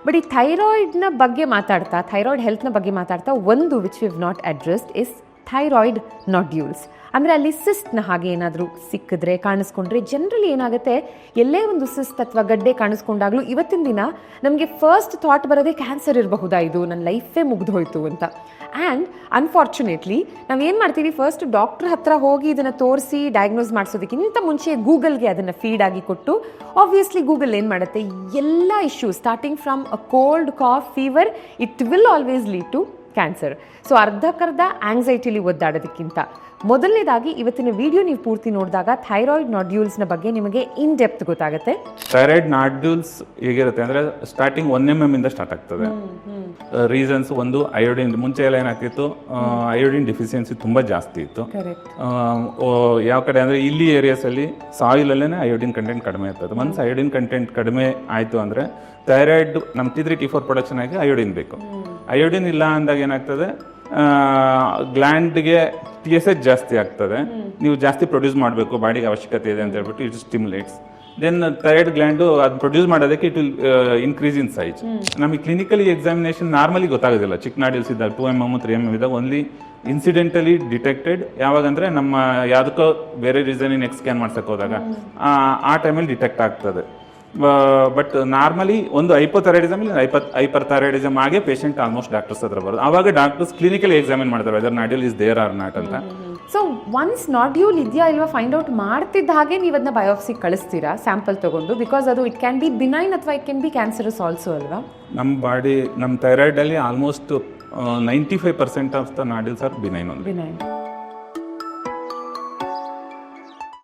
But ಈ ಥೈರಾಯ್ಡ್ನ ಬಗ್ಗೆ ಮಾತಾಡ್ತಾ, ಥೈರಾಯ್ಡ್ ಹೆಲ್ತ್ನ ಬಗ್ಗೆ ಮಾತಾಡ್ತಾ, ಒಂದು which we have not addressed is thyroid nodules. ಅಂದರೆ ಅಲ್ಲಿ ಸಿಸ್ಟ್ನ ಹಾಗೆ ಏನಾದರೂ ಸಿಕ್ಕಿದ್ರೆ, ಕಾಣಿಸ್ಕೊಂಡ್ರೆ, ಜನರಲಿ ಏನಾಗುತ್ತೆ, ಎಲ್ಲೇ ಒಂದು ಸಿಸ್ಟ್ ಅಥವಾ ಗಡ್ಡೆ ಕಾಣಿಸ್ಕೊಂಡಾಗಲೂ ಇವತ್ತಿನ ದಿನ ನಮಗೆ ಫಸ್ಟ್ ಥಾಟ್ ಬರೋದೇ ಕ್ಯಾನ್ಸರ್ ಇರಬಹುದಾ, ಇದು ನನ್ನ ಲೈಫೇ ಮುಗ್ದೋಯ್ತು ಅಂತ. ಆ್ಯಂಡ್ ಅನ್ಫಾರ್ಚುನೇಟ್ಲಿ ನಾವು ಏನು ಮಾಡ್ತೀವಿ, ಫಸ್ಟ್ ಡಾಕ್ಟ್ರ್ ಹತ್ರ ಹೋಗಿ ಇದನ್ನು ತೋರಿಸಿ ಡಯಾಗ್ನೋಸ್ ಮಾಡಿಸೋದಕ್ಕಿಂತ ಮುಂಚೆ ಗೂಗಲ್ಗೆ ಅದನ್ನು ಫೀಡ್ ಆಗಿ ಕೊಟ್ಟು, ಆಬ್ವಿಯಸ್ಲಿ ಗೂಗಲ್ ಏನು ಮಾಡುತ್ತೆ, ಎಲ್ಲ issues starting from a cold, cough, fever, it will always lead to cancer. So ಅರ್ಧಕ್ಕರ್ಧ ಆಂಗ್ಸೈಟಿಲಿ ಒದ್ದಾಡೋದಕ್ಕಿಂತ ಮೊದಲನೇದಾಗಿ ಇವತ್ತಿನ ವಿಡಿಯೋ ನೀವು ಪೂರ್ತಿ ನೋಡಿದಾಗ ಥೈರಾಯ್ಡ್ ನಾಡ್ಯೂಲ್ಸ್ನ ಬಗ್ಗೆ ನಿಮಗೆ ಇನ್ ಡೆಪ್ತ್ ಗೊತ್ತಾಗುತ್ತೆ. ಥೈರಾಯ್ಡ್ ನಾಡ್ಯೂಲ್ಸ್ ಹೇಗಿರುತ್ತೆ ಅಂದರೆ ಸ್ಟಾರ್ಟಿಂಗ್ 1 mm ಇಂದ ಸ್ಟಾರ್ಟ್ ಆಗ್ತದೆ. ರೀಸನ್ಸ್ ಒಂದು ಅಯೋಡಿನ್, ಮುಂಚೆ ಎಲ್ಲ ಏನಾಗ್ತಿತ್ತು, ಅಯೋಡಿನ್ ಡಿಫಿಷಿಯನ್ಸಿ ತುಂಬ ಜಾಸ್ತಿ ಇತ್ತು. ಯಾವ ಕಡೆ ಅಂದರೆ ಇಲ್ಲಿ ಏರಿಯಾಸಲ್ಲಿ ಸಾಯಿಲಲ್ಲೇ ಅಯೋಡಿನ್ ಕಂಟೆಂಟ್ ಕಡಿಮೆ ಇರ್ತದೆ. ಒನ್ಸ್ ಅಯೋಡಿನ್ ಕಂಟೆಂಟ್ ಕಡಿಮೆ ಆಯಿತು ಅಂದರೆ ಥೈರಾಯ್ಡ್ ನಮ್ಮ T3 T4 ಪ್ರೊಡಕ್ಷನ್ ಆಗಿ ಅಯೋಡಿನ್ ಬೇಕು. ಅಯೋಡಿನ್ ಇಲ್ಲ ಅಂದಾಗ ಏನಾಗ್ತದೆ, ಗ್ಲ್ಯಾಂಡ್ಗೆ TSH ಜಾಸ್ತಿ ಆಗ್ತದೆ. ನೀವು ಜಾಸ್ತಿ ಪ್ರೊಡ್ಯೂಸ್ ಮಾಡಬೇಕು, ಬಾಡಿಗೆ ಅವಶ್ಯಕತೆ ಇದೆ ಅಂತ ಹೇಳ್ಬಿಟ್ಟು it stimulates. Then thyroid gland ಅದು ಪ್ರೊಡ್ಯೂಸ್ ಮಾಡೋದಕ್ಕೆ it will increase in size. ನಮಗೆ ಕ್ಲಿನಿಕಲಿ ಎಕ್ಸಾಮಿನೇಷನ್ ನಾರ್ಮಲಿ ಗೊತ್ತಾಗೋದಿಲ್ಲ. ಚಿಕ್ಕ ನಾಡ್ಯೂಲ್ಸ್ ಇದ್ದಾಗ 2 mm 3 mm ಇದ್ದಾಗ ಓನ್ಲಿ ಇನ್ಸಿಡೆಂಟಲಿ ಡಿಟೆಕ್ಟೆಡ್. ಯಾವಾಗಂದ್ರೆ ನಮ್ಮ ಯಾವುದಕ್ಕೋ ಬೇರೆ ರೀಸನ್ ಎಕ್ಸ್ ಸ್ಕ್ಯಾನ್ ಮಾಡ್ಸಕ್ಕೆ ಹೋದಾಗ ಆ ಟೈಮಲ್ಲಿ ಡಿಟೆಕ್ಟ್ ಆಗ್ತದೆ. ಬಟ್ ನಾರ್ಮಲಿ ಒಂದು ಹೈಪೋಥೈರಾಯ್ಡಿಸಮ್ ಇಲ್ಲ ಹೈಪರ್ಥೈರಾಯ್ಡಿಸಮ್ ಆಗಿ ಪೇಷಂಟ್ ಆಲ್ಮೋಸ್ಟ್ ಡಾಕ್ಟರ್ಸ್ ಹತ್ರ ಬರೋದು. ಆವಾಗ ಡಾಕ್ಟರ್ಸ್ ಕ್ಲಿನಿಕಲಿ ಎಕ್ಸಾಮಿನ್ ಮಾಡ್ತಾರೆ whether nodule is there or not ಅಂತ. ಸೊ ಒನ್ಸ್ ನಾಡ್ಯೂಲ್ ಇದೆಯಾ ಇಲ್ವಾ ಫೈಂಡ್ ಔಟ್ ಮಾಡ್ತಿದ್ದ ಹಾಗೆ ನೀವು ಅದನ್ನ ಬಯೋಪ್ಸಿ ಕಳಿಸ್ತೀರಾ ಸ್ಯಾಂಪಲ್ ತಗೊಂಡು, ಬಿಕಾಸ್ ಅದು ಇಟ್ ಕ್ಯಾನ್ ಬಿ ಬಿನೈನ್ ಅಥವಾ it can be cancerous also ಅಲ್ವಾ? ನಮ್ಮ ಥೈರಾಯ್ಡ್ ಅಲ್ಲಿ almost 95% of the nodules are benign.